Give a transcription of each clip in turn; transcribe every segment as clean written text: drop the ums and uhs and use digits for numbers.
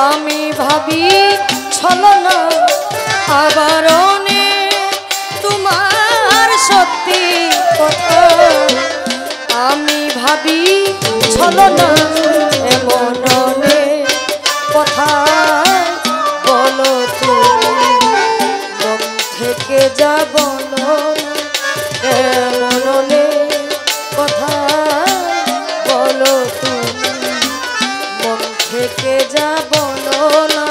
আমি ভাবি ছলনা আবার তোমার সত্যি কথা আমি ভাবি ছলনা এমন কথা বলো তুমি মন থেকে যা বলো এমন কথা বলো তুমি মন থেকে যা বলো না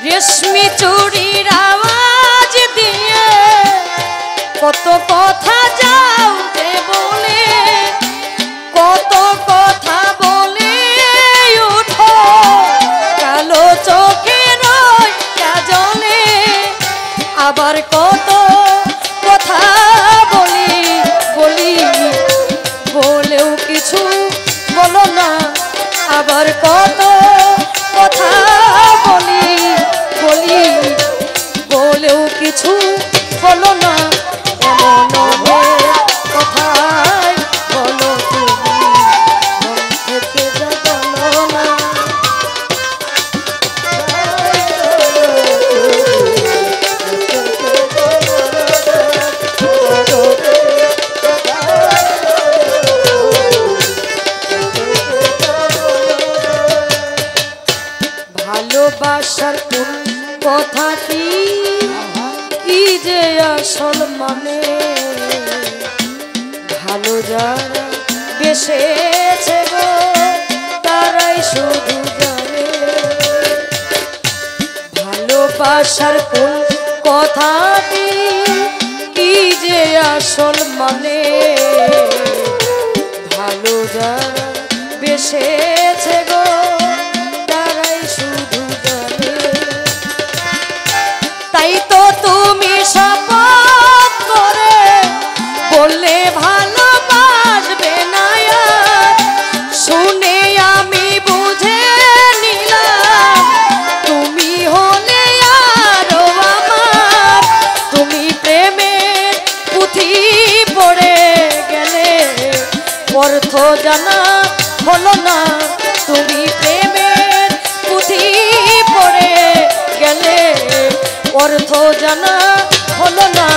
রেশমি চুড়ির আওয়াজ দিয়ে কত কথা যাও যে বলে কত কথা বলে উঠো কালো চোখের কাজলে আবার কত কথা বলি বলেও কিছু বলো না আবার কত কথা বলি বলেও কিছু বলো না এমন কথাই বলো তুমি মন থেকে যা বলো না ভালোবাসার কোন কথাটি কি যে আসল মানে ভালো যারা বেসেছে গো তারাই শুধু জানে ভালোবাসার কোন কথাটি কি যে আসল মানে ভালো যারা বেসেছে গো তাই তো তুমি শপথ করে বললে ভালোবাসবে না শুনে আমি বুঝে নিলাম তুমি হলে আরো আমার তুমি প্রেমের পুঁথি পড়ে গেলে অর্থ জানা হলো না তুমি প্রেমের পুঁথি পড়ে গেলে অর্থ জানা হলো না